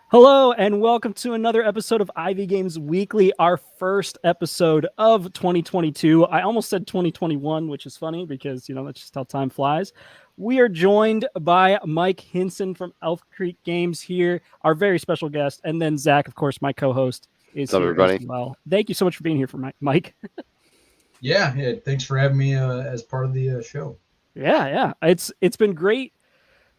Hello and welcome to another episode of Ivy Games Weekly, our first episode of 2022. I almost said 2021, which is funny because, that's just how time flies. We are joined by Mike Hinson from Elf Creek Games here, our very special guest, and then Zach, of course, my co-host, is What's up, here everybody? as well. Thank you so much for being here for Mike. Yeah. Thanks for having me as part of the show. Yeah. It's been great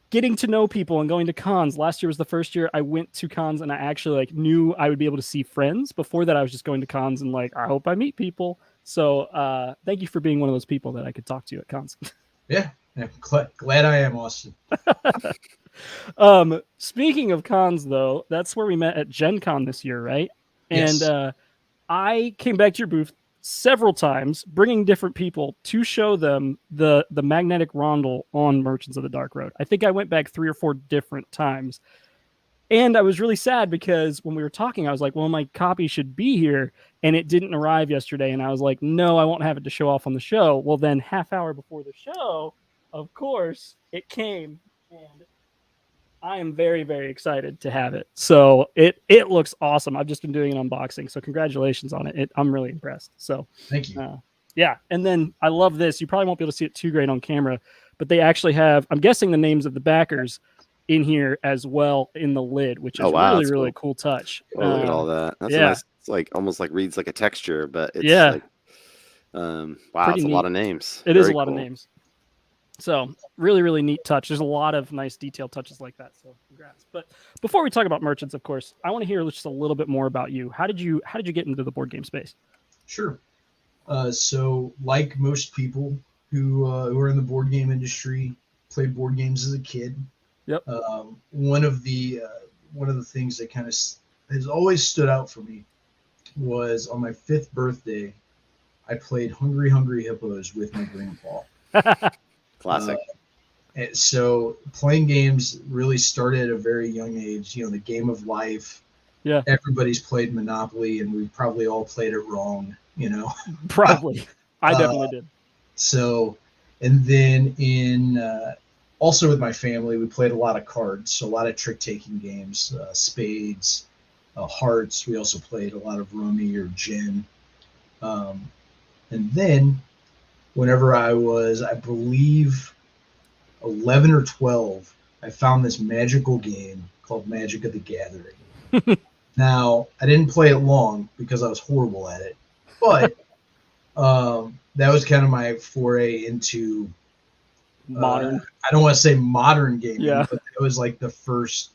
getting to know people and going to cons. Last year was the first year I went to cons and I actually knew I would be able to see friends. Before that, I was just going to cons and I hope I meet people. So thank you for being one of those people that I could talk to at cons. Yeah. Glad I am, Austin. Speaking of cons, though, that's where we met at GenCon this year, right? Yes. And I came back to your booth several times, bringing different people to show them the magnetic rondel on Merchants of the Dark Road. I think I went back 3 or 4 different times. And I was really sad because when we were talking, I was like, well, my copy should be here. And it didn't arrive yesterday. And I was like, no, I won't have it to show off on the show. Well, then half hour before the show, of course, it came. And I am very, very excited to have it. So it looks awesome. I've just been doing an unboxing. So congratulations on it. I'm really impressed. So thank you. Yeah. And then I love this. You probably won't be able to see it too great on camera, but they actually have, I'm guessing, the names of the backers in here as well in the lid, which is really cool touch. Oh, look at all that. That's nice. It's almost reads like a texture, but it's wow, it's a lot of names. It is a lot of names. So really, really neat touch. There's a lot of nice detailed touches like that. So congrats. But before we talk about Merchants, of course, I want to hear just a little bit more about you. How did you get into the board game space? Sure. So like most people who are in the board game industry, played board games as a kid. Yep. One of the things that kind of has always stood out for me was on my 5th birthday, I played Hungry Hungry Hippos with my grandpa. Classic. So playing games really started at a very young age. The game of life. Yeah. Everybody's played Monopoly, and we've probably all played it wrong. Probably. I definitely did. So, and then also with my family, we played a lot of cards. So a lot of trick-taking games, spades, hearts. We also played a lot of rummy or gin. And then whenever I was, I believe, 11 or 12, I found this magical game called Magic of the Gathering. Now, I didn't play it long because I was horrible at it, but that was kind of my foray into modern. I don't want to say modern gaming, but it was like the first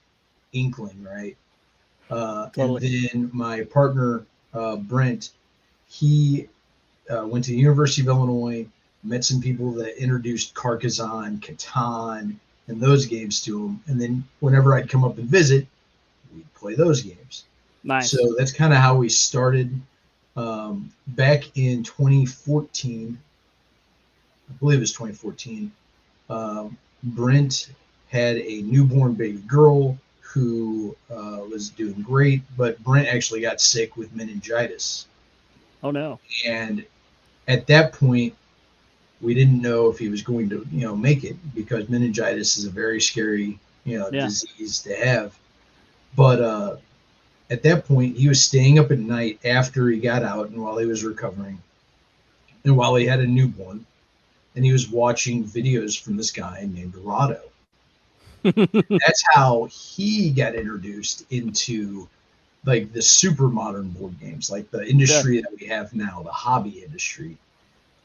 inkling, right? Totally. And then my partner, Brent, he went to the University of Illinois, met some people that introduced Carcassonne, Catan, and those games to him. And then whenever I'd come up and visit, we'd play those games. Nice. So that's kind of how we started. Back in 2014, I believe it was 2014, Brent had a newborn baby girl who was doing great, but Brent actually got sick with meningitis. Oh, no. And at that point, we didn't know if he was going to, make it, because meningitis is a very scary, disease to have. But at that point, he was staying up at night after he got out and while he was recovering and while he had a newborn, and he was watching videos from this guy named Rado. That's how he got introduced into the super modern board games, like the industry that we have now, the hobby industry.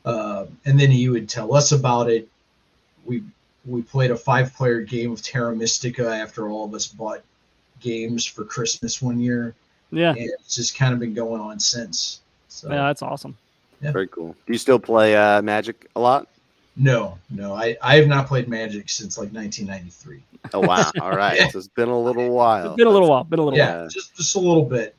And then he would tell us about it. We played a 5-player game of Terra Mystica after all of us bought games for Christmas one year. Yeah. And it's just kind of been going on since. So yeah, that's awesome. Yeah. Very cool. Do you still play Magic a lot? No. I have not played Magic since 1993. Oh, wow. All right. Yeah. So it's been a little while. Been a little while. Yeah, just a little bit.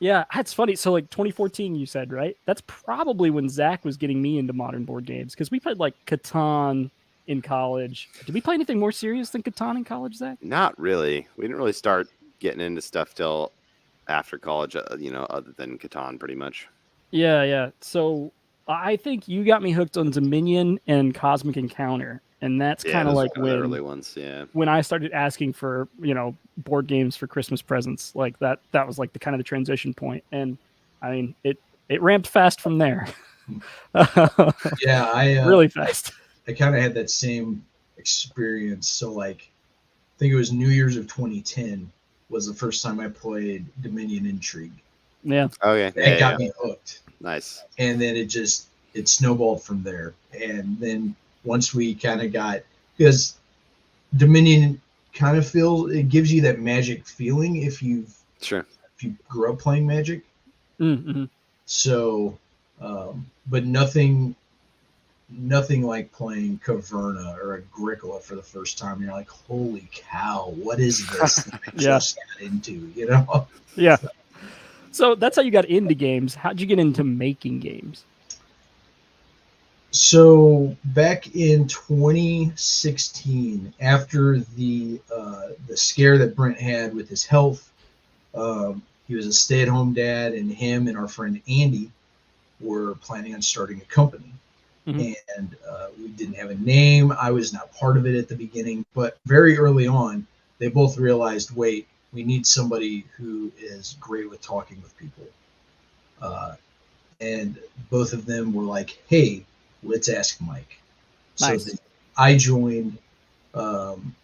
Yeah, that's funny. So 2014, you said, right? That's probably when Zach was getting me into modern board games, because we played Catan in college. Did we play anything more serious than Catan in college, Zach? Not really. We didn't really start getting into stuff till after college, other than Catan, pretty much. Yeah. So I think you got me hooked on Dominion and Cosmic Encounter. And that's kind of like when the early ones, when I started asking for, board games for Christmas presents, like that was like the kind of the transition point. And I mean, it ramped fast from there. Really fast. I kind of had that same experience. So like, I think it was New Year's of 2010 was the first time I played Dominion Intrigue. Yeah. Okay. That got me hooked. Nice. And then it snowballed from there. And then once we kind of got, because Dominion kind of it gives you that Magic feeling if you grew up playing Magic. Mm-hmm. So, but nothing like playing Caverna or Agricola for the first time. You're like, holy cow, what is this that I just got into, Yeah. So that's how you got into games. How'd you get into making games? So back in 2016, after the scare that Brent had with his health, he was a stay-at-home dad, and him and our friend Andy were planning on starting a company. Mm-hmm. And we didn't have a name. I was not part of it at the beginning, but very early on, they both realized, wait, we need somebody who is great with talking with people. And both of them were like, hey, let's ask Mike. Nice. So I joined, and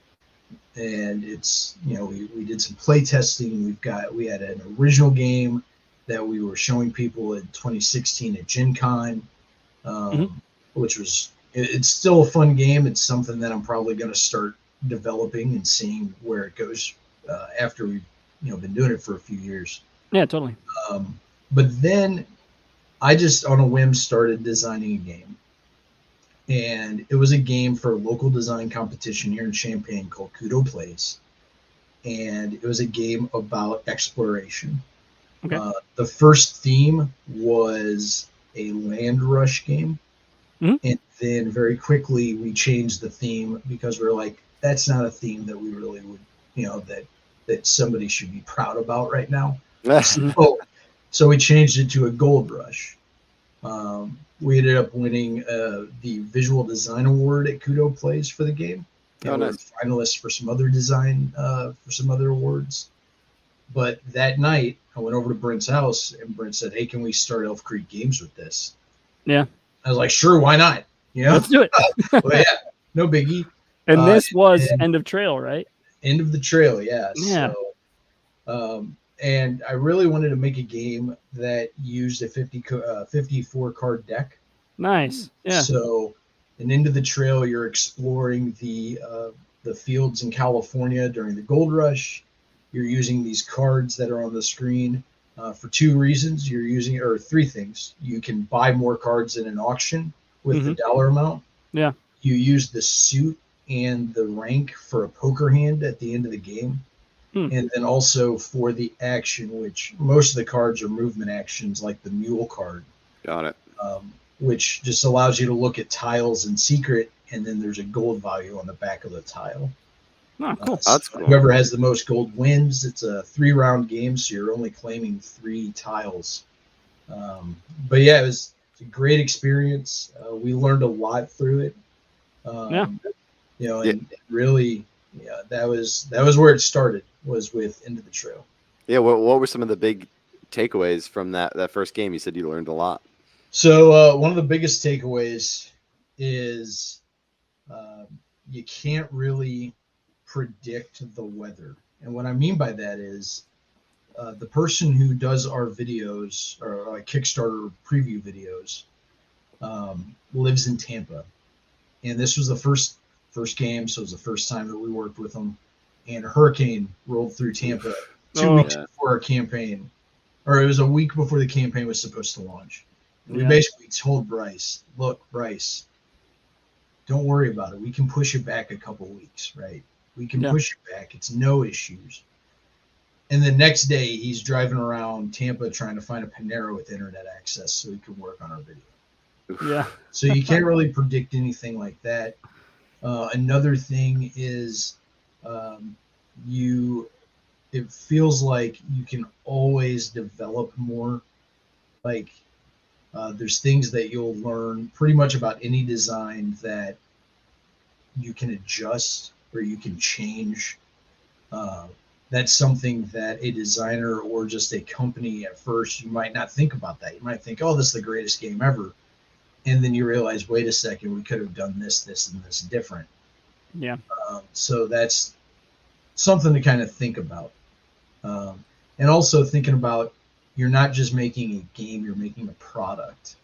it's, we did some play testing. We had an original game that we were showing people in 2016 at GenCon, which was, it's still a fun game. It's something that I'm probably going to start developing and seeing where it goes after we've, been doing it for a few years. Yeah, totally. But then I just on a whim started designing a game. And it was a game for a local design competition here in Champaign called Kudo Plays. And it was a game about exploration. Okay. The first theme was a land rush game. Mm-hmm. And then very quickly we changed the theme because we were like, that's not a theme that we really would, that somebody should be proud about right now. So we changed it to a gold rush. We ended up winning the Visual Design Award at Kudo Plays for the game. And we were finalists for some other design, for some other awards. But that night, I went over to Brent's house, and Brent said, hey, can we start Elf Creek Games with this? Yeah. I was like, sure, why not? Let's do it. Well, yeah, no biggie. And this was End of Trail, right? End of the Trail, yeah. Yeah. So, and I really wanted to make a game that used a 54 card deck. Nice. Yeah. So, in Into the Trail, you're exploring the fields in California during the gold rush. You're using these cards that are on the screen for two reasons. You're using, or three things. You can buy more cards in an auction with the dollar amount. Yeah. You use the suit and the rank for a poker hand at the end of the game. And then also for the action, which most of the cards are movement actions, like the mule card. Got it. Which just allows you to look at tiles in secret, and then there's a gold value on the back of the tile. Oh, cool. That's cool. Whoever has the most gold wins. It's a 3-round game, so you're only claiming 3 tiles. But yeah, it's a great experience. We learned a lot through it. And really, that was where it started, was with Into the Trail. Yeah, what were some of the big takeaways from that first game? You said you learned a lot. So one of the biggest takeaways is you can't really predict the weather. And what I mean by that is the person who does our videos, or Kickstarter preview videos, lives in Tampa. And this was the first game, so it was the first time that we worked with them. And a hurricane rolled through Tampa 2 weeks before our campaign, or it was a week before the campaign was supposed to launch. And we basically told Bryce, look, Bryce, don't worry about it. We can push it back a couple weeks, right? We can push it back. It's no issues. And the next day, he's driving around Tampa trying to find a Panera with internet access so he can work on our video. Yeah. So you can't really predict anything like that. Another thing is it feels like you can always develop more. Like there's things that you'll learn pretty much about any design that you can adjust or you can change. That's something that a designer or just a company at first, you might not think about that. You might think, oh, this is the greatest game ever. And then you realize, wait a second, we could have done this, and this different. Yeah. So that's something to kind of think about. And also thinking about, you're not just making a game, you're making a product.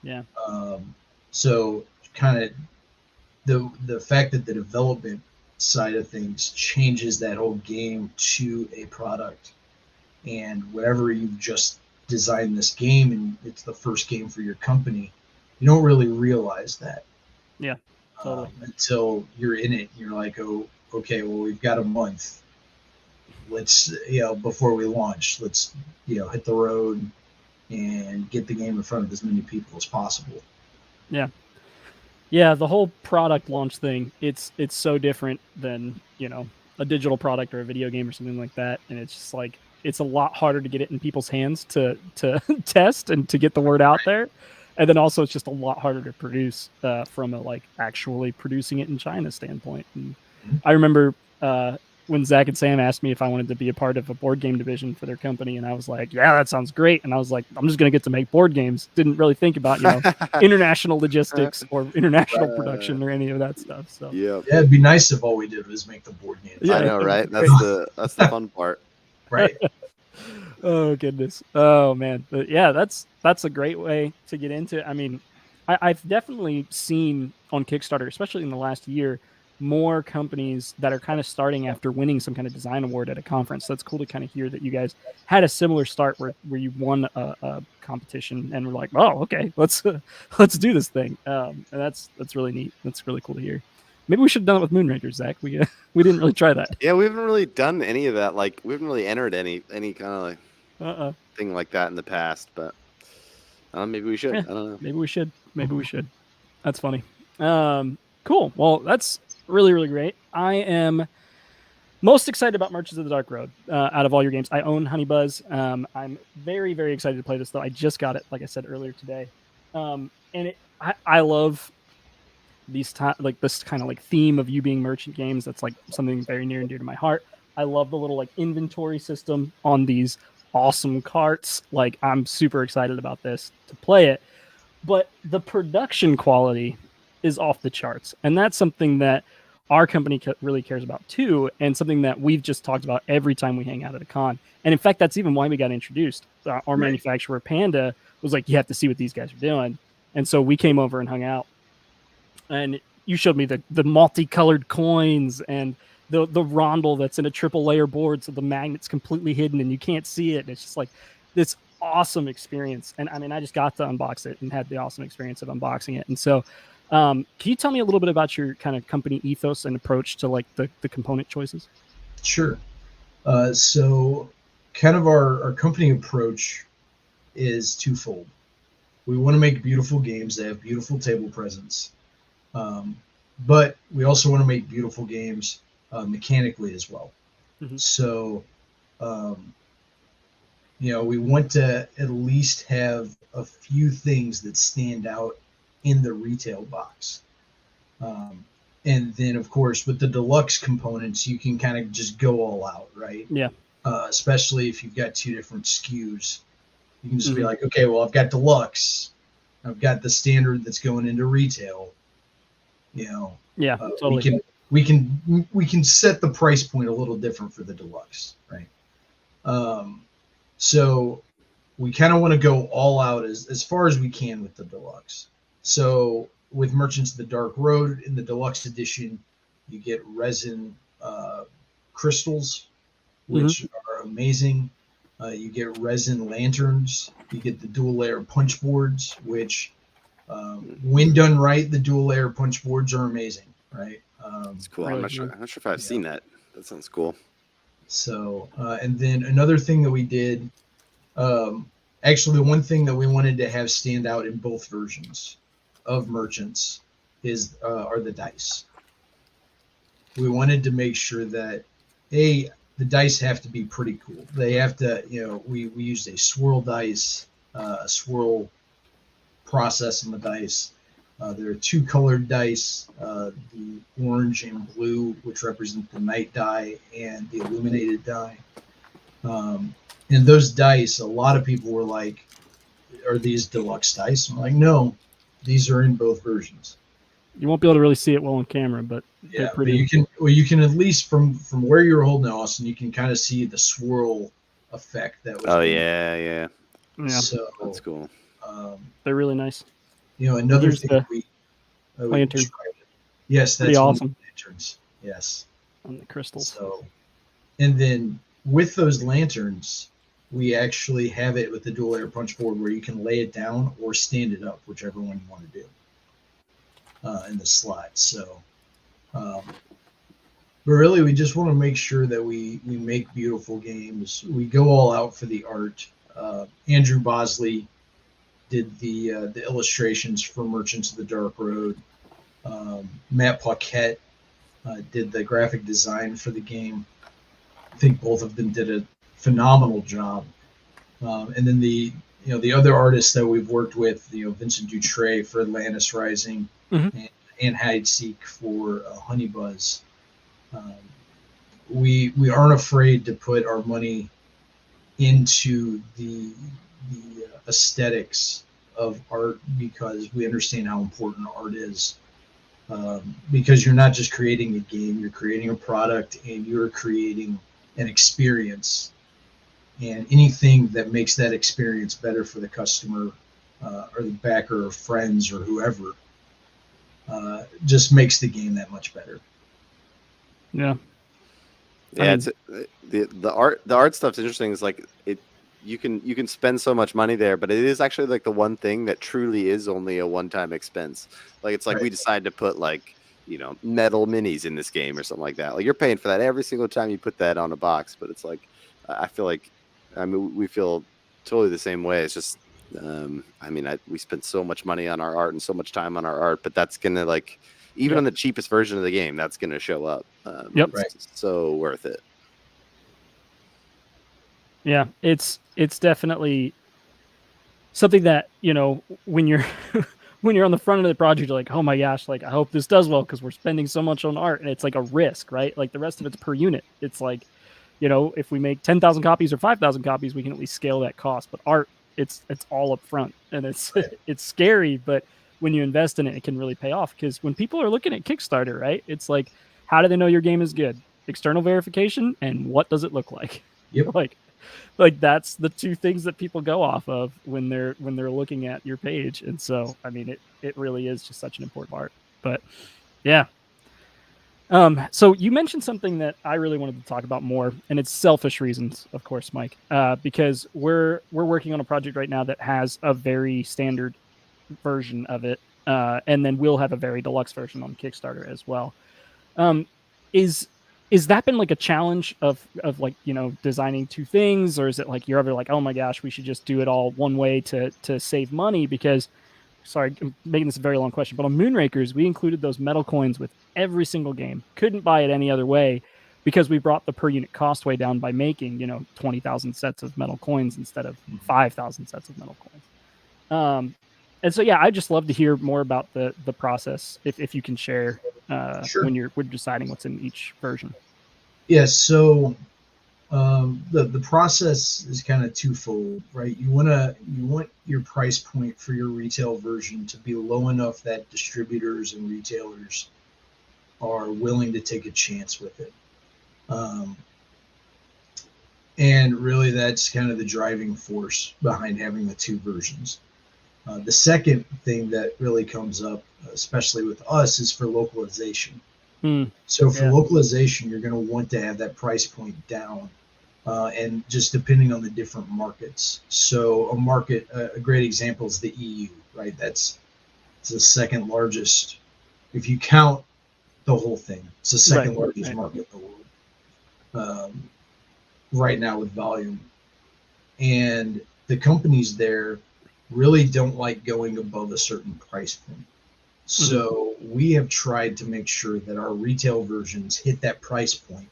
Yeah. So kind of the fact that the development side of things changes that whole game to a product. And whenever you've just designed this game and it's the first game for your company, you don't really realize that. Yeah, totally. Until you're in it, you're like, oh, okay, well, we've got a month. Let's, before we launch, let's, hit the road and get the game in front of as many people as possible. Yeah. Yeah, the whole product launch thing, it's so different than, a digital product or a video game or something like that. And it's just like, it's a lot harder to get it in people's hands to test and to get the word out there. And then also it's just a lot harder to produce from a actually producing it in China standpoint. And I remember when Zach and Sam asked me if I wanted to be a part of a board game division for their company, and I was like, yeah, that sounds great. And I was like, I'm just going to get to make board games. Didn't really think about, international logistics or international production or any of that stuff. So yeah, it'd be nice if all we did was make the board games. Yeah, I know, right? That's the fun part. Right. Oh goodness. Oh man. But yeah, that's a great way to get into it. I mean, I've definitely seen on Kickstarter, especially in the last year, more companies that are kind of starting after winning some kind of design award at a conference. So it's cool to kind of hear that you guys had a similar start where you won a competition and were like, oh, okay, let's do this thing. And that's really neat. That's really cool to hear. Maybe we should have done it with Moonrakers, Zach. We didn't really try that. Yeah, we haven't really done any of that. Like, we haven't really entered any kind of thing like that in the past. But maybe we should. Yeah, I don't know. Maybe we should. That's funny. Cool. Well, that's really, really great. I am most excited about Merchants of the Dark Road out of all your games. I own Honey Buzz. I'm very, very excited to play this, though. I just got it, like I said earlier today. And I love this kind of theme of you being merchant games. That's like something very near and dear to my heart. I love the little inventory system on these awesome carts. I'm super excited about this to play it. But the production quality is off the charts. And that's something that our company really cares about too, and something that we've just talked about every time we hang out at a con. And in fact, that's even why we got introduced. Our manufacturer, Panda, was like, you have to see what these guys are doing. And so we came over and hung out. And you showed me the multicolored coins and the rondel that's in a triple layer board, so the magnet's completely hidden and you can't see it. And it's just like this awesome experience. And I mean, I just got to unbox it and had the awesome experience of unboxing it. And so can you tell me a little bit about your kind of company ethos and approach to the component choices? Sure. So kind of our company approach is twofold. We want to make beautiful games that have beautiful table presence. But we also want to make beautiful games mechanically as well. Mm-hmm. So, we want to at least have a few things that stand out in the retail box. And then, of course, with the deluxe components, you can kind of just go all out, right? Yeah. Especially if you've got two different SKUs. You can just be like, okay, well, I've got deluxe. I've got the standard that's going into retail. Yeah, totally. We can set the price point a little different for the deluxe, right? So we kind of want to go all out as far as we can with the deluxe. So with Merchants of the Dark Road in the deluxe edition, you get resin crystals, which are amazing. You get resin lanterns. You get the dual layer punch boards, which when done right, the dual layer punch boards are amazing, right? It's cool. I'm not sure if I've seen that. That sounds cool. So, and then another thing that we did, actually, the one thing that we wanted to have stand out in both versions of Merchants are the dice. We wanted to make sure that the dice have to be pretty cool. They have to, we used a swirl dice, a swirl process in the dice. There are 2 colored dice, the orange and blue, which represent the night die, and the illuminated die. And those dice, a lot of people were like, are these deluxe dice? I'm like, no, these are in both versions. You won't be able to really see it well on camera, but yeah, but you can at least from where you're holding it, Austin, you can kind of see the swirl effect that was. Oh yeah. So that's cool. They're really nice. Another thing we lantern. Yes, that's pretty awesome. Lanterns. Yes. On the crystals. So, and then with those lanterns, we actually have it with the dual air punch board where you can lay it down or stand it up, whichever one you want to do. In the slot. So, but really, we just want to make sure that we make beautiful games. We go all out for the art. Andrew Bosley did the illustrations for Merchants of the Dark Road. Matt Paquette did the graphic design for the game. I think both of them did a phenomenal job. And then the other artists that we've worked with, Vincent Dutray for Atlantis Rising, and Hyde-Seek for Honey Buzz. We aren't afraid to put our money into the aesthetics of art because we understand how important art is. Because you're not just creating a game, you're creating a product and you're creating an experience. And anything that makes that experience better for the customer or the backer or friends or whoever just makes the game that much better. Yeah. Yeah, it's the art stuff's interesting. It's like you can spend so much money there, but it is actually like the one thing that truly is only a one-time expense. Like it's like Right. We decide to put like metal minis in this game or something like that. Like you're paying for that every single time you put that on a box, but it's like I feel like we feel totally the same way. It's just we spent so much money on our art and so much time on our art, but that's gonna like even on the cheapest version of the game, that's gonna show up. Yep, it's so worth it. Yeah, it's definitely something that when you're when you're on the front of the project, you're like, oh my gosh, like I hope this does well because we're spending so much on art, and it's like a risk, right? Like the rest of it's per unit. It's like if we make 10,000 copies or 5,000 copies, we can at least scale that cost. But art, it's all up front, and it's scary, but when you invest in it, it can really pay off. Because when people are looking at Kickstarter, right, it's like, how do they know your game is good? External verification, and what does it look like? Yep. Like that's the two things that people go off of when they're looking at your page. And so, I mean, it really is just such an important part. But yeah. So you mentioned something that I really wanted to talk about more, and it's selfish reasons, of course, Mike, because we're working on a project right now that has a very standard version of it, and then we'll have a very deluxe version on Kickstarter as well. Is that been like a challenge of like designing two things, or is it like you're ever like, oh my gosh, we should just do it all one way to save money? Because sorry, I'm making this a very long question, but on Moonrakers, we included those metal coins with every single game. Couldn't buy it any other way because we brought the per unit cost way down by making 20,000 sets of metal coins instead of 5,000 sets of metal coins. And so, yeah, I'd just love to hear more about the process, if you can share Sure. when we're deciding what's in each version. Yes. So the process is kind of twofold, right? You want your price point for your retail version to be low enough that distributors and retailers are willing to take a chance with it. And really, that's kind of the driving force behind having the two versions. The second thing that really comes up, especially with us, is for localization. So for localization, you're going to want to have that price point down, and just depending on the different markets. So a great example is the EU, right? It's the second largest, if you count the whole thing. It's the second largest market in the world right now with volume, and the companies there really don't like going above a certain price point. So we have tried to make sure that our retail versions hit that price point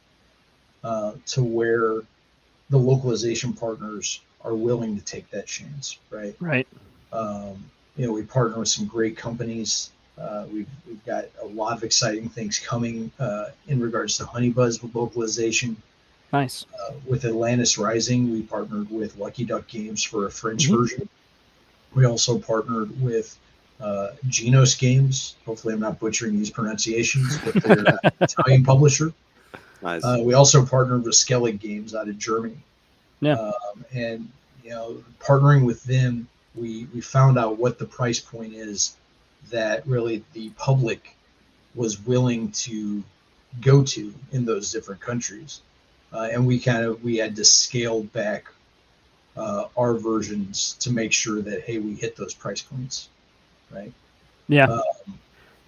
to where the localization partners are willing to take that chance, right? Right. We partner with some great companies We've got a lot of exciting things coming in regards to Honey Buzz localization. Nice. With Atlantis Rising, we partnered with Lucky Duck Games for a French Mhm. version. We also partnered with Genos Games. Hopefully, I'm not butchering these pronunciations, but they're an Italian publisher. Nice. We also partnered with Skellig Games out of Germany. Yeah. And partnering with them, we found out what the price point is that really the public was willing to go to in those different countries, and we had to scale back our versions to make sure that hey, we hit those price points, right? Yeah.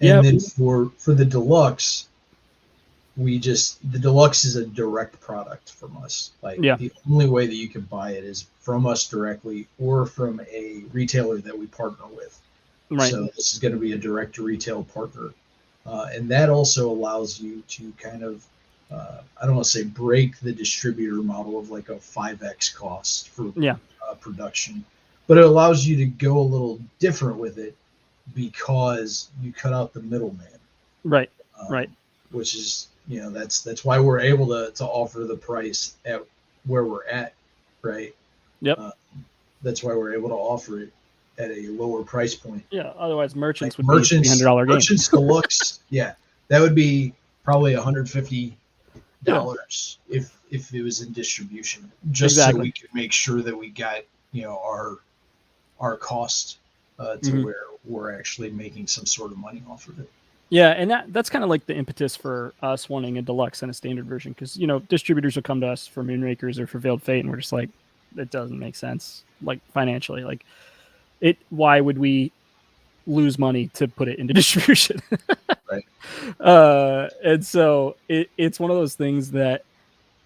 And then for the deluxe, the deluxe is a direct product from us. Like the only way that you can buy it is from us directly or from a retailer that we partner with. Right. So this is going to be a direct to retail partner. And that also allows you to kind of, I don't want to say break the distributor model of like a 5X cost for production, but it allows you to go a little different with it because you cut out the middleman. Right. Right. Which is, that's why we're able to offer the price at where we're at, right? Yep. That's why we're able to offer it at a lower price point. Yeah. Otherwise, merchants like would be $300 game. Merchants Deluxe, that would be probably $150 if it was in distribution, just so we could make sure that we got our cost to where we're actually making some sort of money off of it. Yeah, and that's kind of like the impetus for us wanting a deluxe and a standard version, because distributors will come to us for Moonrakers or for Veiled Fate, and we're just like, it doesn't make sense, like financially, like why would we lose money to put it into distribution? Right. And so it's one of those things that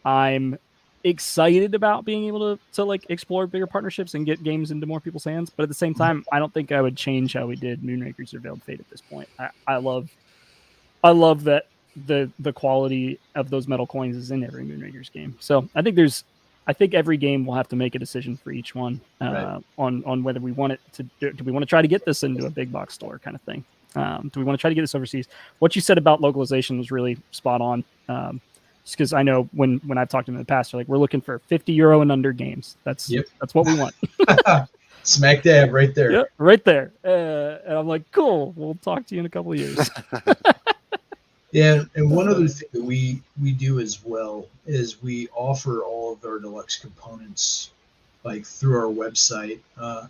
I'm excited about being able to like explore bigger partnerships and get games into more people's hands, but at the same time, I don't think I would change how we did Moonrakers or Veiled Fate at this point. I love that the quality of those metal coins is in every Moonrakers game. So I think every game will have to make a decision for each one on whether we want it to do we want to try to get this into a big box store kind of thing. Do we want to try to get this overseas? What you said about localization was really spot on. Just because I know when I've talked to them in the past, they're like, we're looking for €50 and under games. That's what we want. Smack dab right there. Yep, right there. And I'm like, cool. We'll talk to you in a couple of years. Yeah, and one other thing that we do as well is we offer all of our deluxe components like through our website,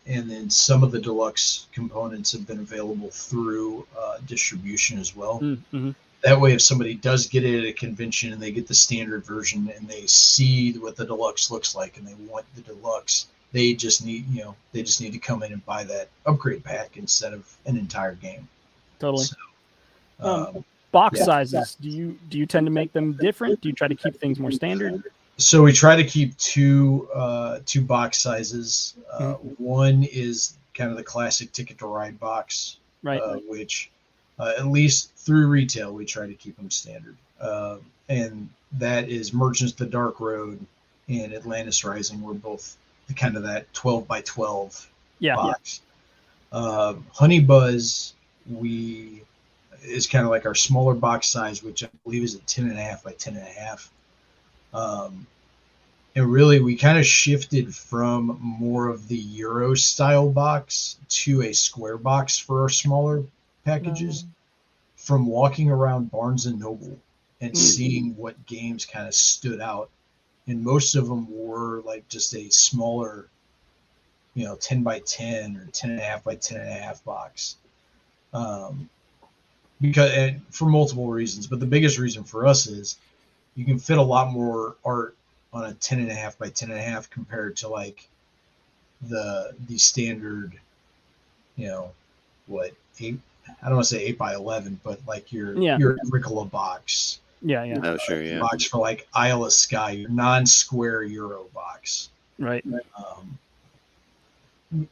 and then some of the deluxe components have been available through distribution as well. Mm-hmm. That way, if somebody does get it at a convention and they get the standard version and they see what the deluxe looks like and they want the deluxe, they just need to come in and buy that upgrade pack instead of an entire game. Totally. So, box sizes. Do you tend to make them different? Do you try to keep things more standard? So we try to keep two box sizes. One is kind of the classic Ticket to Ride box, right? Which at least through retail, we try to keep them standard. And that is Merchants of the Dark Road and Atlantis Rising. We're both kind of that 12 by 12 box. Honey Buzz, is kind of like our smaller box size, which I believe is a 10.5 by 10.5. And really, we kind of shifted from more of the Euro style box to a square box for our smaller packages. From walking around Barnes and Noble and seeing what games kind of stood out, and most of them were like just a smaller, 10 by 10 or 10.5 by 10.5 box. And for multiple reasons, but the biggest reason for us is you can fit a lot more art on a 10.5 by 10.5 compared to like the standard, eight. I don't want to say 8 by 11, but like your Agricola box. Yeah. Oh, sure, yeah. Box for like Isle of Skye, your non-square Euro box. Right.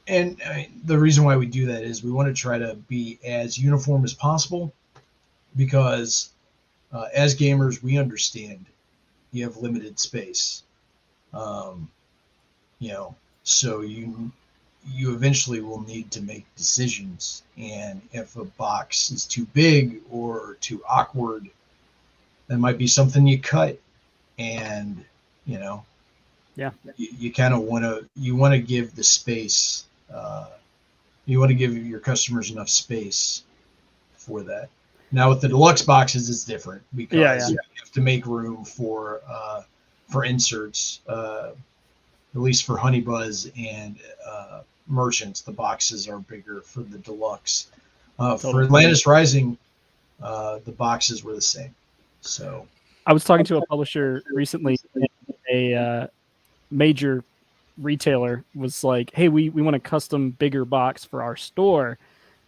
And the reason why we do that is we want to try to be as uniform as possible, because as gamers, we understand you have limited space. So you eventually will need to make decisions. And if a box is too big or too awkward, that might be something you cut. And, you kind of want to give the space. You want to give your customers enough space for that. Now with the deluxe boxes, it's different because you have to make room for inserts. At least for Honey Buzz and Merchants, the boxes are bigger for the deluxe. For Atlantis Rising, the boxes were the same. So I was talking to a publisher recently, a major retailer was like, hey, we want a custom bigger box for our store.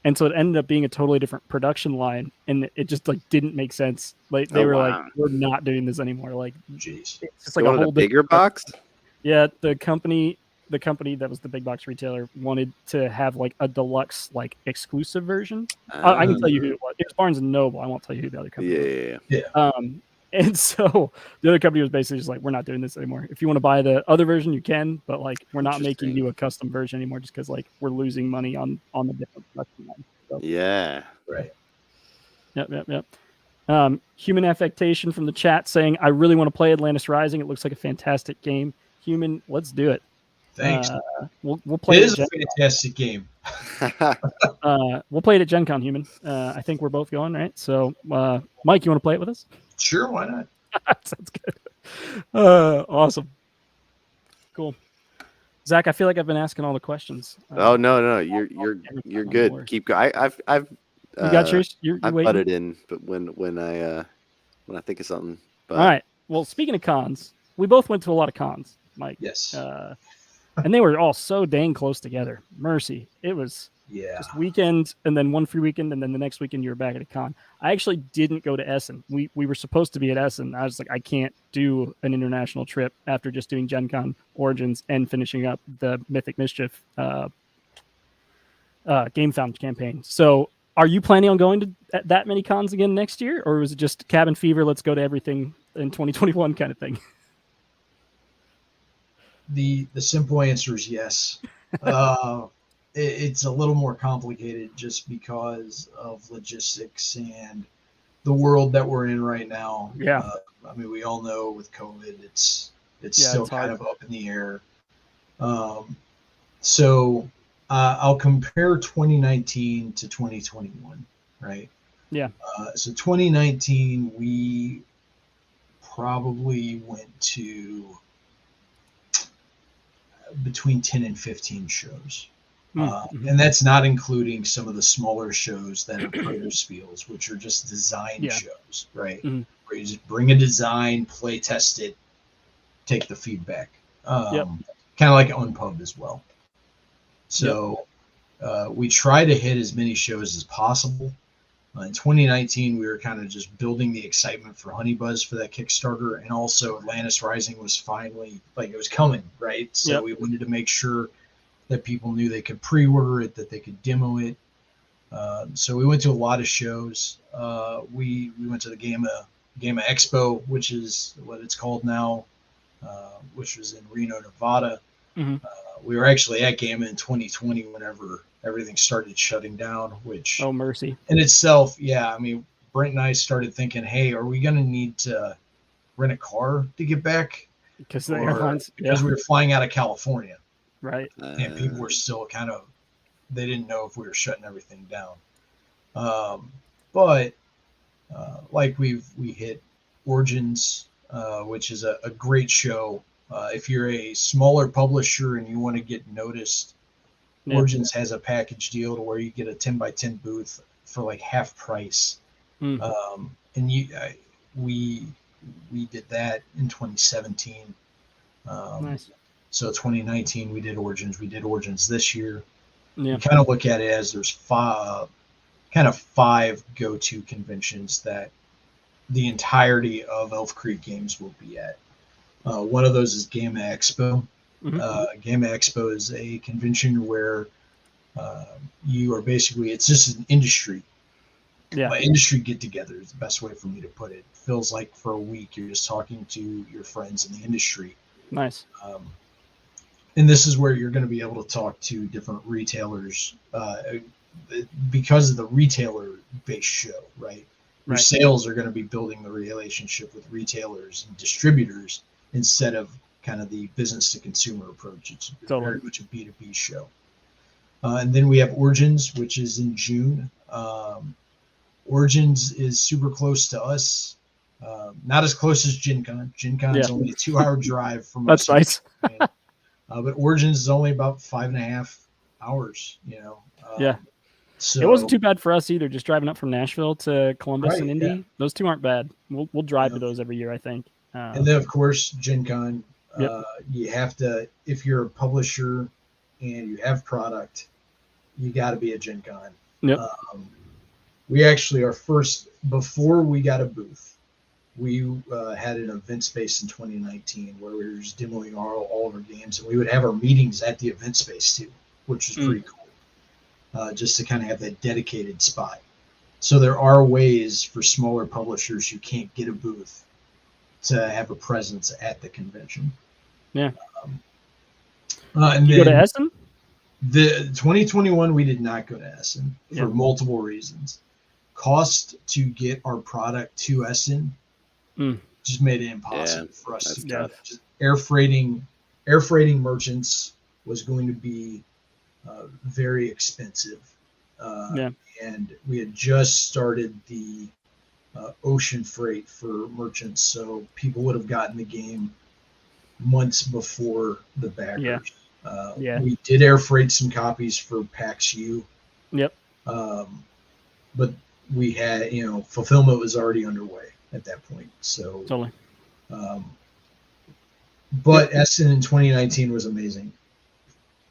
And so it ended up being a totally different production line, and it just like didn't make sense. Like they were like, we're not doing this anymore. Like, jeez, it's like a whole bigger box. Yeah, the company that was the big box retailer wanted to have like a deluxe, like exclusive version. I can tell you who it was. It was Barnes and Noble. I won't tell you who the other company was. Yeah. And so the other company was basically just like, we're not doing this anymore. If you want to buy the other version, you can, but like we're not making you a custom version anymore just because like we're losing money on the different production line. So, yeah. Right. Yep. Human Affectation from the chat saying, I really want to play Atlantis Rising. It looks like a fantastic game. Human, let's do it. Thanks. We'll play it. It is a fantastic game. We'll play it at GenCon, Human. I think we're both going, right? So, Mike, you want to play it with us? Sure, why not? Sounds good. Awesome. Cool. Zach, I feel like I've been asking all the questions. Oh no, you're good. Keep going. I've you got yours. You're I waiting? put it in, but when I think of something. But... All right. Well, speaking of cons, we both went to a lot of cons, Mike. Yes. And they were all so dang close together. Mercy. It was just weekend and then one free weekend, and then the next weekend you were back at a con. I actually didn't go to Essen. We were supposed to be at Essen. I was like, I can't do an international trip after just doing GenCon Origins and finishing up the Mythic Mischief Game Found campaign. So are you planning on going to that many cons again next year? Or was it just cabin fever, let's go to everything in 2021 kind of thing? The simple answer is yes. It's a little more complicated just because of logistics and the world that we're in right now. Yeah. I mean, we all know with COVID, it's still kind of up in the air. So I'll compare 2019 to 2021, right? Yeah. So 2019, we probably went to between 10 and 15 shows. And that's not including some of the smaller shows that are Prater Spiels, which are just design shows, right? Mm-hmm. Where you just bring a design, play test it, take the feedback. Kind of like Unpub as well. So we try to hit as many shows as possible. In 2019, we were kind of just building the excitement for Honey Buzz for that Kickstarter, and also Atlantis Rising was finally, like, it was coming, right? So we wanted to make sure that people knew they could pre-order it, that they could demo it. So we went to a lot of shows. We went to the GAMA Expo, which is what it's called now, which was in Reno, Nevada. Mm-hmm. We were actually at GAMA in 2020 whenever everything started shutting down, which mercy in itself, I mean, Brent and I started thinking, hey, are we going to need to rent a car to get back? Because the airlines, because we were flying out of California. Right. And people were still they didn't know if we were shutting everything down. But like we hit Origins, which is a great show. If you're a smaller publisher and you want to get noticed, Origins has a package deal to where you get a 10x10 booth for like half price. And we did that in 2017. Nice. So 2019 we did Origins. We did Origins this year. Yeah. We kind of look at it as there's five go-to conventions that the entirety of Elf Creek Games will be at. One of those is GAMA Expo. Mm-hmm. GAMA Expo is a convention where you are basically, it's just an industry. Industry get-together is the best way for me to put it. It feels like for a week you're just talking to your friends in the industry. Nice. and this is where you're going to be able to talk to different retailers because of the retailer-based show, right? Your sales are going to be building the relationship with retailers and distributors instead of kind of the business-to-consumer approach. It's very much a B2B show. And then we have Origins, which is in June. Origins is super close to us. Not as close as GenCon. GenCon is only a 2-hour drive from us. That's nice. But Origins is only about 5.5 hours, So it wasn't too bad for us either, just driving up from Nashville to Columbus and Indy. Yeah. Those two aren't bad. We'll drive to those every year, I think. And then, of course, GenCon. You have to, if you're a publisher and you have product, you got to be at GenCon. Yep. We actually, before we got a booth, we had an event space in 2019 where we were just demoing all of our games, and we would have our meetings at the event space too, which was pretty cool. Just to kind of have that dedicated spot. So there are ways for smaller publishers who can't get a booth to have a presence at the convention. Yeah. And you go to Essen? The 2021, we did not go to Essen for multiple reasons. Cost to get our product to Essen just made it impossible for us to go. Just air freighting merchants was going to be very expensive. And we had just started the ocean freight for merchants, so people would have gotten the game months before the backers. We did air freight some copies for PAX U. Yep. But we had, fulfillment was already underway at that point. So totally. But Essen in 2019 was amazing.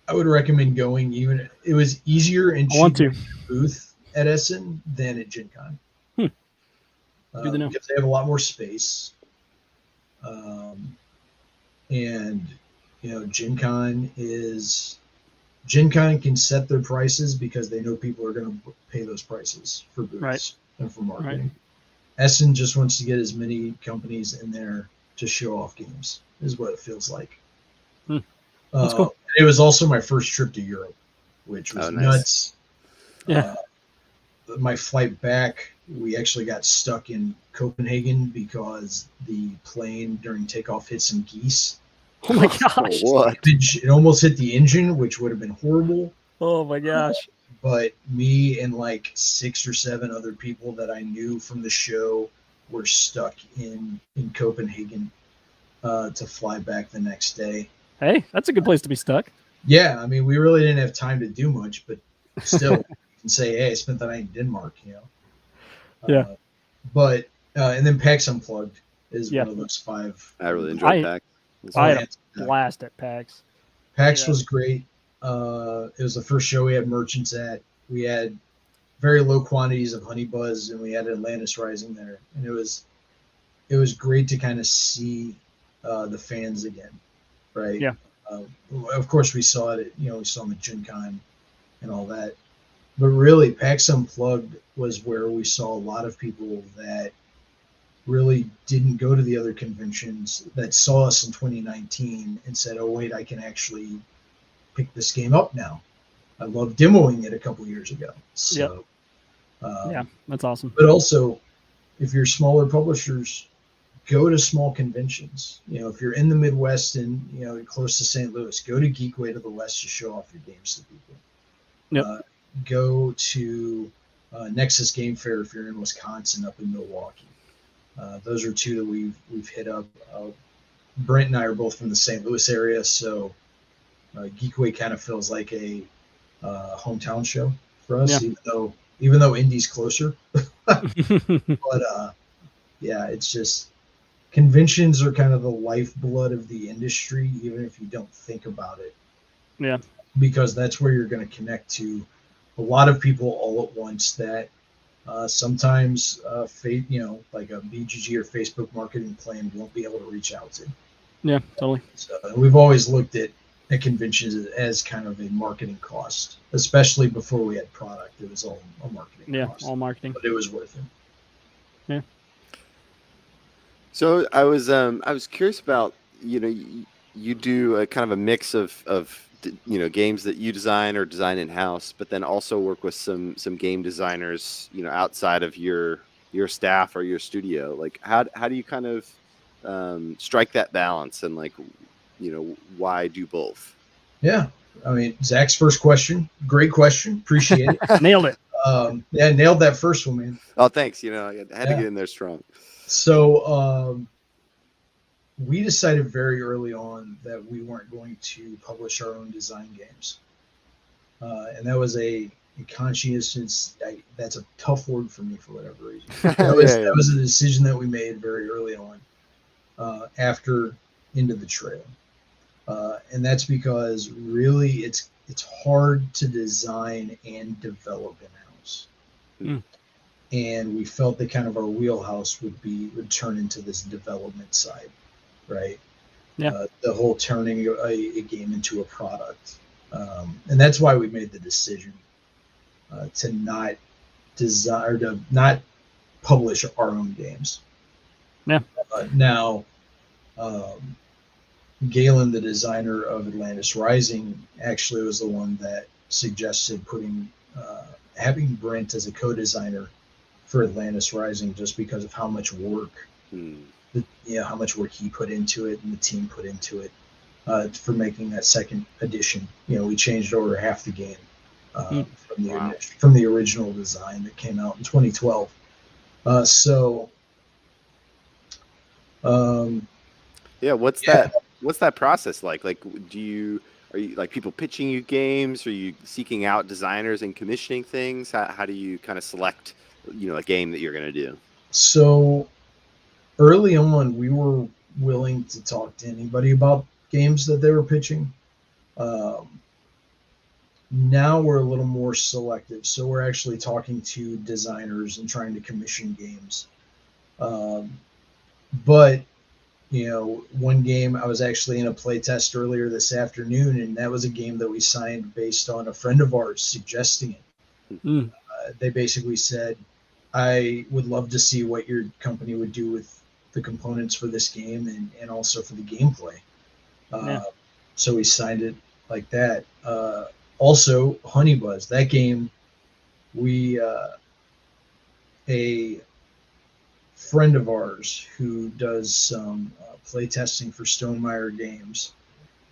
I would recommend going. Even it was easier and cheaper to booth at Essen than at GenCon. Because they have a lot more space. And GenCon can set their prices because they know people are going to pay those prices for booths and for marketing. Right. Essen just wants to get as many companies in there to show off games, is what it feels like. That's cool. It was also my first trip to Europe, which was nuts. Yeah. My flight back, we actually got stuck in Copenhagen because the plane during takeoff hit some geese. Oh my gosh! What? It almost hit the engine, which would have been horrible. Oh my gosh! But me and like 6 or 7 other people that I knew from the show were stuck in Copenhagen to fly back the next day. Hey, that's a good place to be stuck. Yeah, I mean, we really didn't have time to do much, but still, you can say, "Hey, I spent the night in Denmark," Yeah. But and then PAX Unplugged is one of those 5. I really enjoyed PAX. I had a blast at PAX. PAX was great. It was the first show we had merchants at. We had very low quantities of Honey Buzz, and we had Atlantis Rising there, and it was great to kind of see the fans again, right? Yeah. Of course, we saw it. We saw them at GenCon and all that, but really, PAX Unplugged was where we saw a lot of people that really didn't go to the other conventions that saw us in 2019 and said, "Oh wait, I can actually pick this game up now. I loved demoing it a couple years ago." So, that's awesome. But also, if you're smaller publishers, go to small conventions. If you're in the Midwest and close to St. Louis, go to Geekway to the West to show off your games to people. Yep. Go to Nexus Game Fair if you're in Wisconsin, up in Milwaukee. Those are 2 that we've hit up. Brent and I are both from the St. Louis area, so Geekway kind of feels like a hometown show for us, even though Indy's closer. But it's just conventions are kind of the lifeblood of the industry, even if you don't think about it. Yeah, because that's where you're going to connect to a lot of people all at once that sometimes like a BGG or Facebook marketing plan won't be able to reach out to. Yeah, totally. So we've always looked at conventions as kind of a marketing cost, especially before we had product. It was all a marketing cost. Yeah, all marketing. But it was worth it. Yeah. So I was curious about, you do a kind of a mix of games that you design or design in house, but then also work with some game designers outside of your staff or your studio. Like how do you kind of strike that balance, and like why do both? Yeah, I mean, Zach's first question, great question, appreciate it. Nailed it. Yeah, nailed that first one, man. Oh, thanks. I had to get in there strong. So we decided very early on that we weren't going to publish our own design games, and that was a conscientious. That's a tough word for me for whatever reason. That was a decision that we made very early on, after Into the Trail, and that's because really it's hard to design and develop in-house. Mm. And we felt that kind of our wheelhouse would turn into this development side, right? Yeah. The whole turning a game into a product, and that's why we made the decision to not design or to not publish our own games. Yeah. Now, Galen, the designer of Atlantis Rising, actually was the one that suggested having Brent as a co-designer for Atlantis Rising, just because of how much work, how much work he put into it and the team put into it, for making that second edition. We changed over half the game from the original design that came out in 2012. What's that process like? Like, are you like people pitching you games? Are you seeking out designers and commissioning things? How do you kind of select, a game that you're going to do? So early on, we were willing to talk to anybody about games that they were pitching. Now we're a little more selective. So we're actually talking to designers and trying to commission games. But one game, I was actually in a play test earlier this afternoon, and that was a game that we signed based on a friend of ours suggesting it. They basically said, I would love to see what your company would do with the components for this game and also for the gameplay. So we signed it like that. Also, Honey Buzz, that game, a friend of ours who does some play testing for Stonemaier Games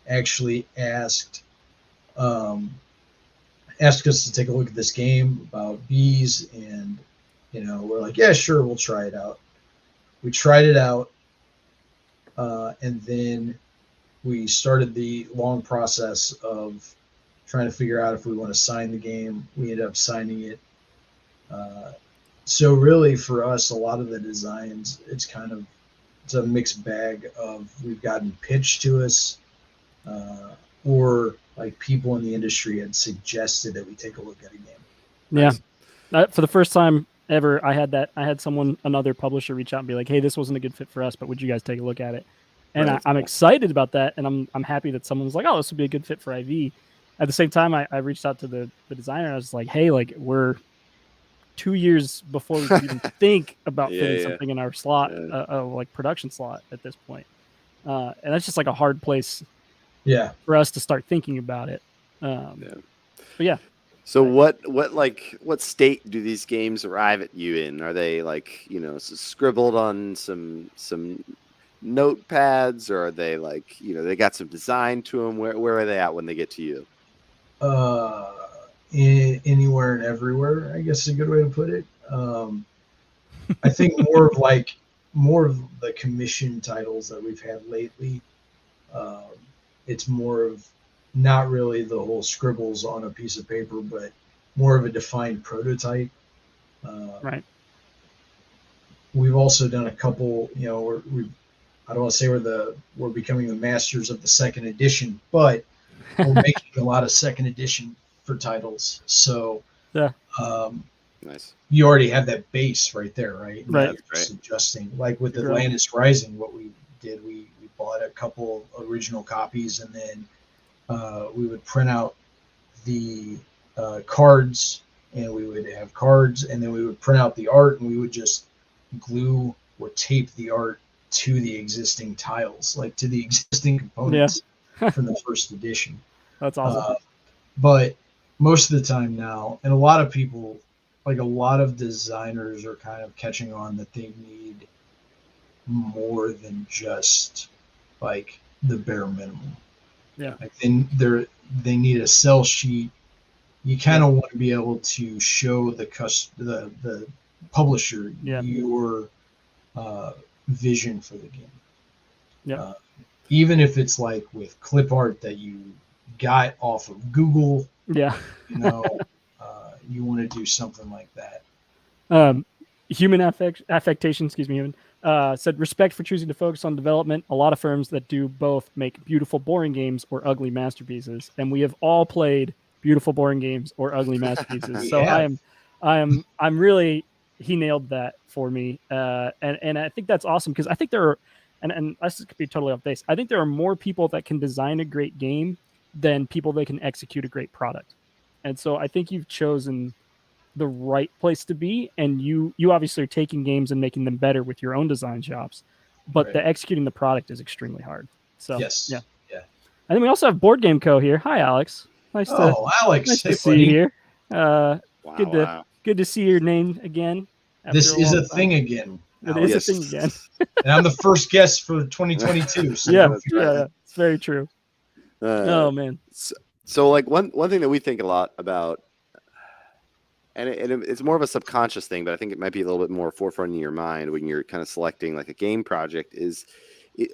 actually asked us to take a look at this game about bees, and we're like, yeah, sure, we'll try it out. We tried it out, and then we started the long process of trying to figure out if we want to sign the game. We ended up signing it. So really for us, a lot of the designs, it's a mixed bag of we've gotten pitched to us, or like people in the industry had suggested that we take a look at a game. Yeah. For the first time ever, I had another publisher reach out and be like, hey, this wasn't a good fit for us, but would you guys take a look at it? And I'm excited about that. And I'm happy that someone was like, oh, this would be a good fit for IV. At the same time, I reached out to the designer. And I was like, hey, like we're 2 years before we could even think about fitting something in our slot, like production slot at this point. And that's just like a hard place for us to start thinking about it. But yeah. So what state do these games arrive at you in? Are they like, scribbled on some notepads, or are they like, they got some design to them? Where are they at when they get to you? Anywhere and everywhere, I guess is a good way to put it. I think more of the commission titles that we've had lately, it's more of not really the whole scribbles on a piece of paper, but more of a defined prototype. Right. We've also done a couple, I don't want to say we're becoming the masters of the second edition, but we're making a lot of second edition for titles. So nice. You already have that base right there, right? And right. Just adjusting. Like with Atlantis Rising, what we did, we bought a couple original copies, and then we would print out the cards, and we would have cards, and then we would print out the art, and we would just glue or tape the art to the existing tiles, like to the existing components from the first edition. That's awesome. But most of the time now, and a lot of people, like a lot of designers are kind of catching on that they need more than just like the bare minimum. Yeah. Like they need a sell sheet. You kind of want to be able to show the publisher your vision for the game. Yeah. Even if it's like with clip art that you got off of Google. Yeah. You want to do something like that. Human affectation, said respect for choosing to focus on development. A lot of firms that do both make beautiful, boring games or ugly masterpieces, and we have all played beautiful, boring games or ugly masterpieces. So I'm really, he nailed that for me, and I think that's awesome because I think there are, and this could be totally off base. I think there are more people that can design a great game than people that can execute a great product, and so I think you've chosen the right place to be, and you obviously are taking games and making them better with your own design shops, but the executing the product is extremely hard. So yeah. And then we also have Board Game Co. here. Hi, Alex. Alex, nice hey, to see you here. Good to see your name again. This is a thing again. It is a thing again. And I'm the first guest for 2022. So it's very true. Oh man. So like one thing that we think a lot about, and it's more of a subconscious thing, but I think it might be a little bit more forefront in your mind when you're kind of selecting like a game project is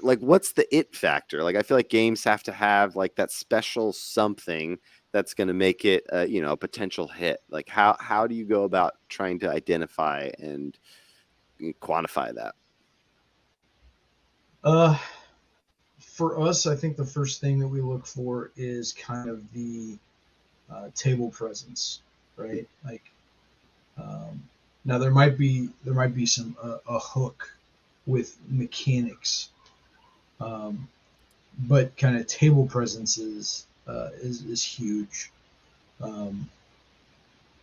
like, what's the it factor? Like, I feel like games have to have like that special something that's going to make it a potential hit. Like how do you go about trying to identify and quantify that? For us, I think the first thing that we look for is kind of the table presence, right? Like, now there might be some a hook with mechanics, but kind of table presence is huge.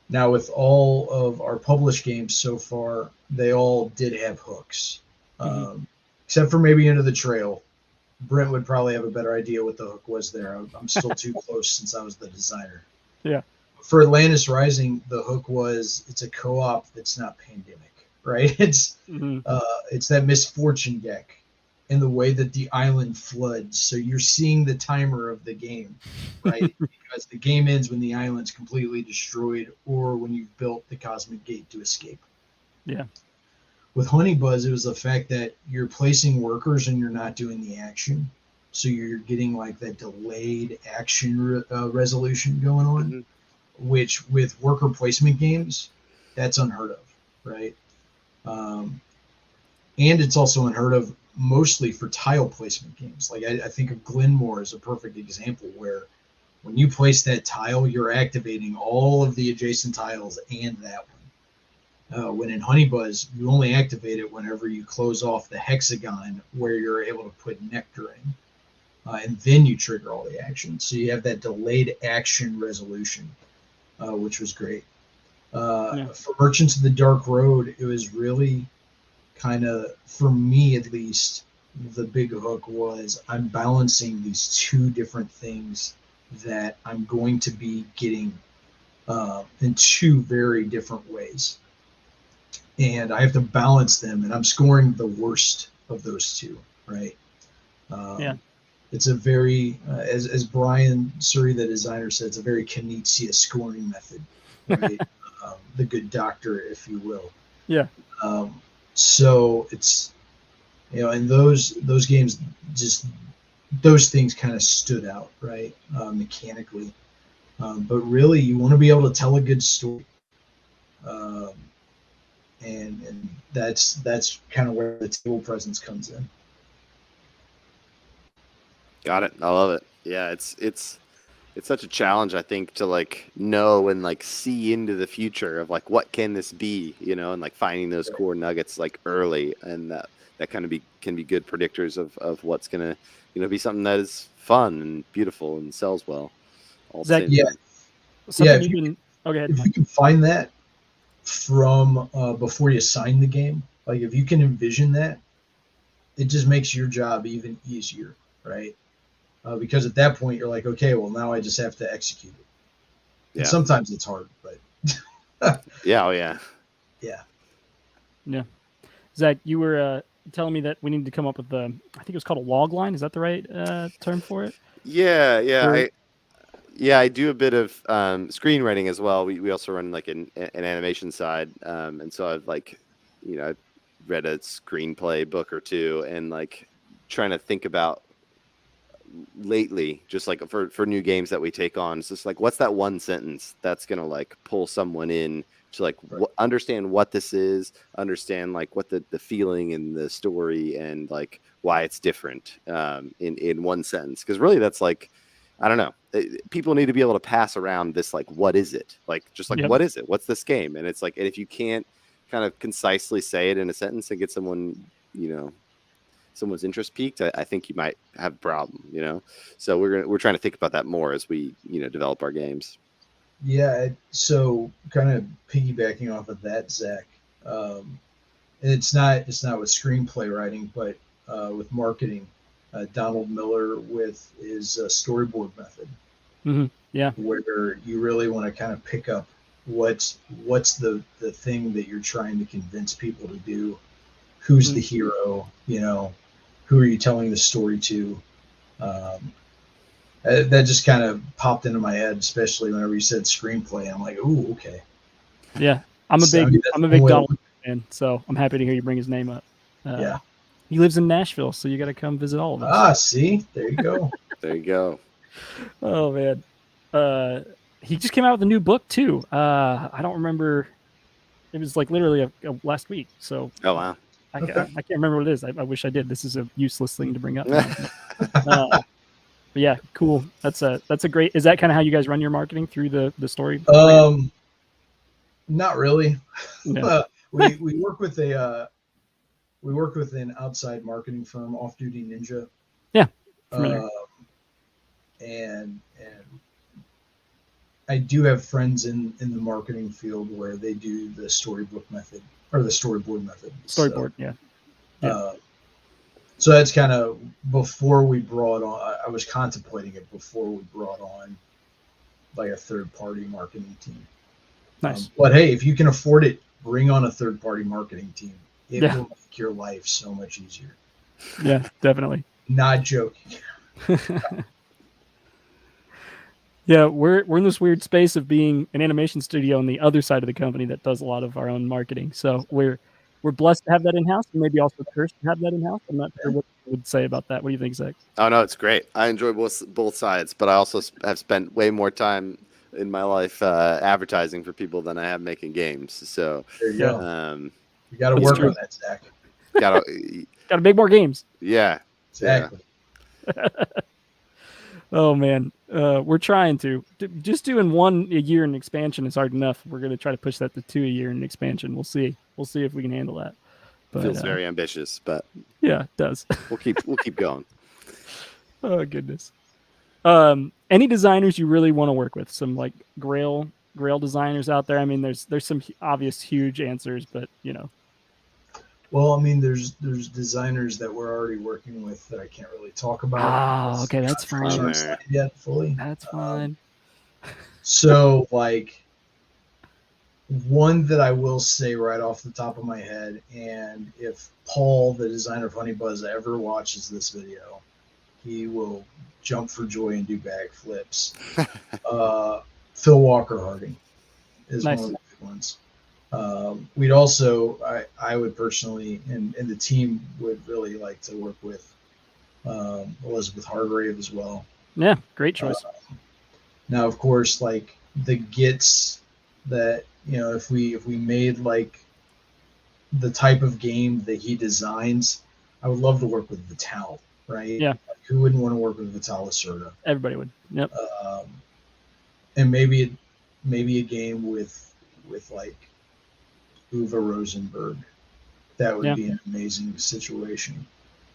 Now with all of our published games so far, they all did have hooks, except for maybe Into the Trail. Brent would probably have a better idea what the hook was there. I'm still too close since I was the designer. Yeah. For Atlantis Rising, the hook was it's a co-op that's not Pandemic, right? It's it's that Misfortune deck and the way that the island floods. So you're seeing the timer of the game, right? Because the game ends when the island's completely destroyed or when you've built the Cosmic Gate to escape. Yeah. With Honey Buzz, it was the fact that you're placing workers and you're not doing the action. So you're getting like that delayed action resolution going on, which with worker placement games, that's unheard of, right? And it's also unheard of mostly for tile placement games. Like I think of Glenmore as a perfect example where when you place that tile, you're activating all of the adjacent tiles and that one. When in Honey Buzz, you only activate it whenever you close off the hexagon where you're able to put nectar in. And then you trigger all the action. So you have that delayed action resolution, which was great. For Merchants of the Dark Road, it was really kind of, for me at least, the big hook was I'm balancing these two different things that I'm going to be getting in two very different ways. And I have to balance them, and I'm scoring the worst of those two, right? It's a very, as Brian Surrey, the designer, said, it's a very Knizia scoring method, right? The good doctor, if you will. Yeah. So it's, and those games, just those things kind of stood out, right? Mechanically. But really, you want to be able to tell a good story. And that's kind of where the table presence comes in. Got it. I love it. Yeah, it's such a challenge, I think, to like know and like see into the future of like what can this be, and like finding those core nuggets like early, and that kind of can be good predictors of what's gonna be something that is fun and beautiful and sells well. Zach, go ahead. If you can find that from before you sign the game, like if you can envision that, it just makes your job even easier, right? Because at that point you're like, okay, well now I just have to execute it. Yeah. And sometimes it's hard, but yeah, oh yeah. Yeah. Zach, you were telling me that we need to come up with I think it was called a logline. Is that the right term for it? Yeah. Or- I do a bit of screenwriting as well. We also run like an animation side, and so I've like, I've read a screenplay book or two, and like trying to think about lately, just like for new games that we take on, it's just like, what's that one sentence that's gonna like pull someone in to like understand what this is, understand like what the feeling and the story and like why it's different in one sentence. Because really that's like, I don't know, people need to be able to pass around this like, what is it, like just like what is it, what's this game? And it's like, and if you can't kind of concisely say it in a sentence and get someone, someone's interest piqued, I think you might have a problem, So we're trying to think about that more as we, develop our games. Yeah. So kind of piggybacking off of that, Zach, it's not with screenplay writing, but with marketing, Donald Miller with his storyboard method. Mm-hmm. Yeah. Where you really want to kind of pick up what's the thing that you're trying to convince people to do, who's the hero, who are you telling the story to? That just kind of popped into my head, especially whenever you said screenplay. I'm like, ooh, okay. Yeah, I'm a big Donald fan, so I'm happy to hear you bring his name up. Yeah, he lives in Nashville, so you got to come visit all of us. Ah, see, there you go. There you go. Oh man, he just came out with a new book too. I don't remember. It was like literally last week. So oh wow. I can't remember what it is. I wish I did. This is a useless thing to bring up. But yeah, cool. That's a great. Is that kind of how you guys run your marketing through the story? Not really. No. We work with an outside marketing firm, Off Duty Ninja. Yeah. And I do have friends in the marketing field where they do the storybook method or the storyboard method. Storyboard, so, yeah. So that's kind of before we brought on. I was contemplating it before we brought on like a third-party marketing team. Nice. But hey, if you can afford it, bring on a third-party marketing team. It will make your life so much easier. Yeah, definitely. Not joking. Yeah, we're in this weird space of being an animation studio on the other side of the company that does a lot of our own marketing. So we're blessed to have that in-house, and maybe also cursed to have that in-house. I'm not sure what you would say about that. What do you think, Zach? Oh no, it's great. I enjoy both sides, but I also have spent way more time in my life advertising for people than I have making games. So there you go. You got to work on that, Zach. Got to make more games. Yeah, exactly. Yeah. Oh man, we're trying to. Just doing one a year in expansion is hard enough. We're going to try to push that to 2 a year in expansion. We'll see if we can handle that. But, feels very ambitious, but yeah, it does. We'll keep going. Oh goodness. Any designers you really want to work with? Some like Grail designers out there? I mean, there's some obvious huge answers, but Well, I mean, there's designers that we're already working with that I can't really talk about. Oh, okay, that's fine. Yet fully. That's fine. So, like, one that I will say right off the top of my head, and if Paul, the designer of Honey Buzz, ever watches this video, he will jump for joy and do backflips. Phil Walker Harding is one of the big ones. We'd also, I would personally, and the team would really like to work with Elizabeth Hargrave as well. Yeah, great choice. Now, of course, like the Gits that, if we made like the type of game that he designs, I would love to work with Vital, right? Yeah. Like, who wouldn't want to work with Vital Lacerda? Everybody would. Yep. And maybe a game with like Uwe Rosenberg. That would be an amazing situation.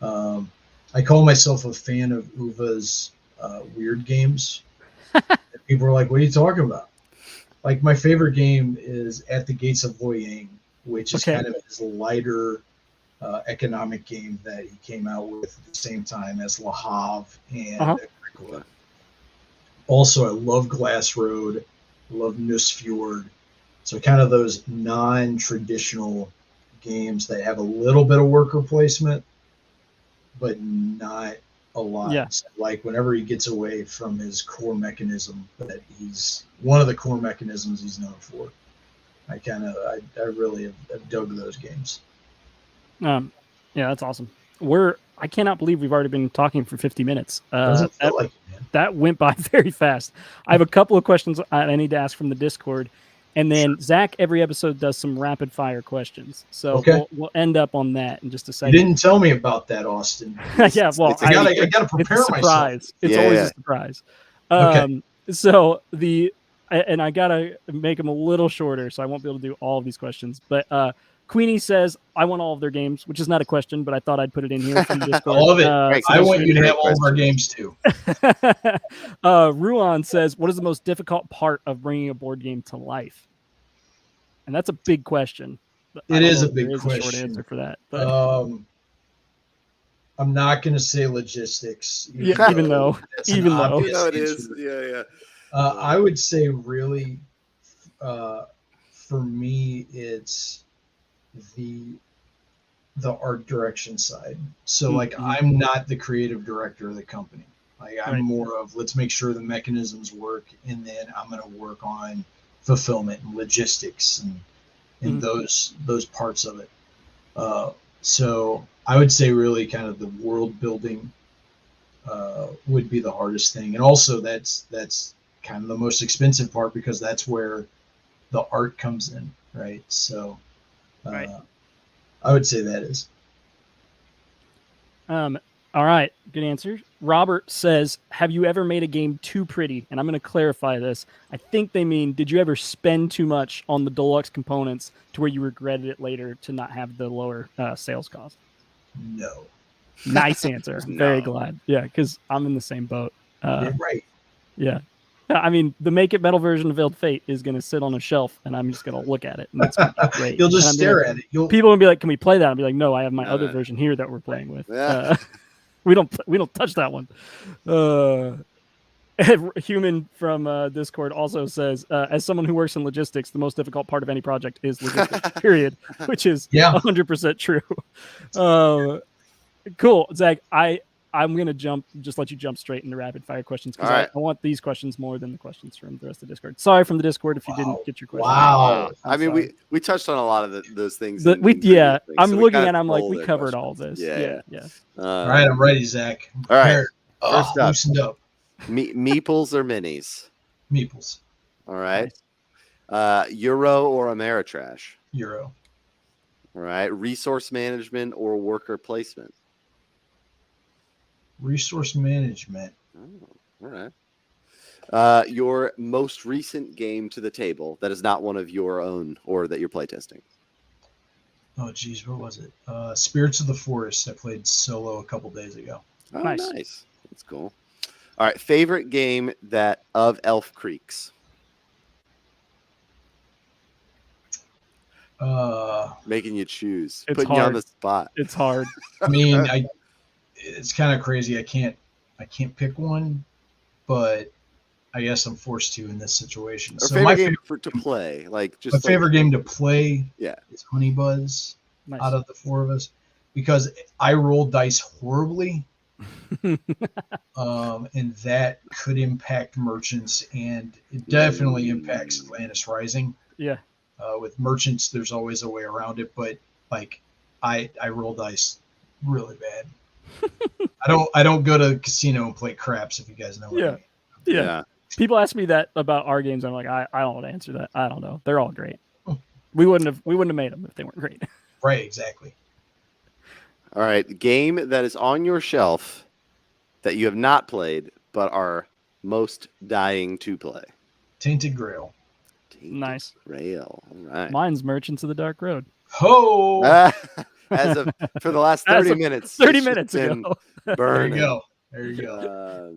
I call myself a fan of Uwe's weird games. People are like, what are you talking about? Like, my favorite game is At the Gates of Loyang, which is kind of his lighter, economic game that he came out with at the same time as Le Havre and Agricola. Also, I love Glass Road, I love Nussfjord. So kind of those non-traditional games that have a little bit of worker placement, but not a lot. Yeah. So like whenever he gets away from his core mechanism, that he's one of the core mechanisms he's known for. I really have dug those games. Yeah, that's awesome. I cannot believe we've already been talking for 50 minutes. Doesn't feel like it, man. That went by very fast. I have a couple of questions I need to ask from the Discord, and then Zach every episode does some rapid fire questions. So we'll end up on that in just a second. You didn't tell me about that, Austin. Yeah, well, I got to prepare myself. It's always a surprise. So and I gotta make them a little shorter, so I won't be able to do all of these questions. But Queenie says, I want all of their games, which is not a question, but I thought I'd put it in here from the Discord. I love it. I want you to have all of our games too. Ruan says, what is the most difficult part of bringing a board game to life? And that's a big question. It is a big question. A short answer for that. But. I'm not going to say logistics. Even though it is. Yeah. I would say really, for me, it's the art direction side. So like I'm not the creative director of the company. I'm more of let's make sure the mechanisms work, and then I'm going to work on fulfillment and logistics and those parts of it. So I would say really kind of the world building would be the hardest thing, and also that's kind of the most expensive part because that's where the art comes in, right? So I would say that is. All right, good answer. Robert says, have you ever made a game too pretty? And I'm going to clarify this. I think they mean, did you ever spend too much on the deluxe components to where you regretted it later to not have the lower sales cost? No. Nice answer. No. Very glad. Yeah, because I'm in the same boat. You're right. Yeah. I mean, the Make It Metal version of Veiled Fate is going to sit on a shelf, and I'm just going to look at it. And that's going to be great. You'll just stare at it. People will be like, "Can we play that?" I'll be like, "No, I have my other version here that we're playing with. We don't touch that one." Human from Discord also says, as someone who works in logistics, the most difficult part of any project is logistics. Period, which is 100% true. Cool, Zach. I'm going to let you jump straight into rapid fire questions because I want these questions more than the questions from the rest of Discord. Sorry from the Discord if you didn't get your question. Wow. I mean, we touched on a lot of those things. I'm looking at it, I'm like, we covered all this. Yeah. All right, I'm ready, Zach. All right. First up. Loosened up. Meeples or minis? Meeples. All right. Euro or Ameritrash? Euro. All right. Resource management or worker placement? Resource management. Oh, all right. Your most recent game to the table that is not one of your own or that you're playtesting? Oh, geez, what was it? Spirits of the Forest. I played solo a couple days ago. Oh, nice. That's cool. All right. Favorite game of Elf Creeks? Making you choose. Putting you on the spot. It's hard. I mean, it's kind of crazy. I can't pick one, but I guess I'm forced to in this situation. Or so favorite game to play, my favorite game to play, is Honey Buzz. Nice. Out of the four of us, because I roll dice horribly, and that could impact merchants, and it definitely impacts Atlantis Rising. Yeah. With merchants, there's always a way around it, but like I roll dice really bad. I don't go to the casino and play craps, if you guys know what I mean. Yeah. People ask me that about our games. I'm like, I don't want to answer that. I don't know. They're all great. We wouldn't have made them if they weren't great. Right, exactly. All right. Game that is on your shelf that you have not played but are most dying to play. Tainted Grail. Nice. Grail. All right. Mine's Merchants of the Dark Road. Ho! For the last 30 minutes. 30 minutes ago. Burning. There you go.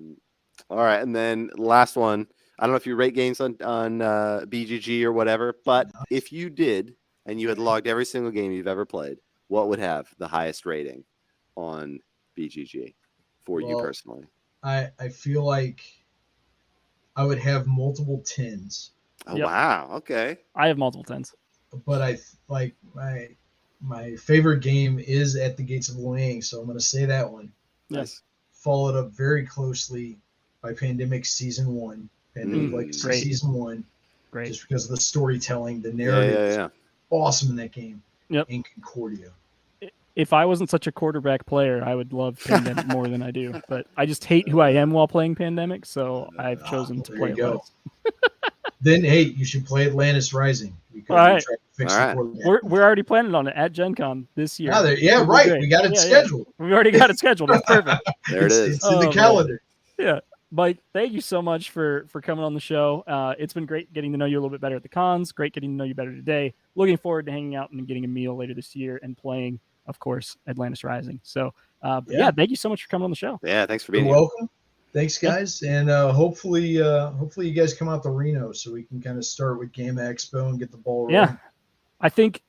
All right. And then last one. I don't know if you rate games on BGG or whatever, but if you did and you had logged every single game you've ever played, what would have the highest rating on BGG for you Well, personally? I feel like I would have multiple 10s. Oh, Yep. wow. Okay. I have multiple 10s. But I like my favorite game is At the Gates of Wang, so I'm going to say that one. Nice. Followed up very closely by Pandemic Season 1, Pandemic Legacy Great. Season 1, Great. just because of the storytelling, the narrative is awesome in that game. Yep. And Concordia. If I wasn't such a quarterback player, I would love Pandemic more than I do. But I just hate who I am while playing Pandemic, so I've chosen to there play you it go. less. Then, hey, you should play Atlantis Rising because All right. we tried to fix All the right. quarterback. We're already planning on it at GenCon this year. Yeah, right. Great. We got it Yeah. scheduled. We've already got it scheduled. It's perfect. There it is. It's in the man. calendar. Yeah. Mike, thank you so much for coming on the show. It's been great getting to know you a little bit better at the cons. Great getting to know you better today. Looking forward to hanging out and getting a meal later this year and playing, of course, Atlantis Rising. So, thank you so much for coming on the show. Yeah, thanks for being You're here. welcome. Thanks, guys, and hopefully you guys come out to Reno so we can kind of start with Game Expo and get the ball rolling. Yeah. I think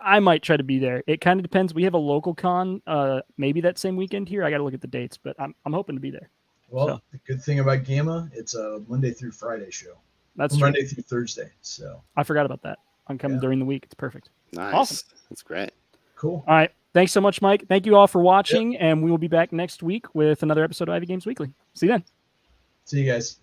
I might try to be there. It kind of depends. We have a local con, maybe that same weekend here. I got to look at the dates, but I'm hoping to be there. Well, So. The good thing about GAMA, it's a Monday through Friday show. That's true. Monday through Thursday. So I forgot about that. I'm coming during the week. It's perfect. Nice. Awesome. That's great. cool. All right. Thanks so much, Mike. Thank you all for watching, and we will be back next week with another episode of Ivy Games Weekly. See you then. See you guys.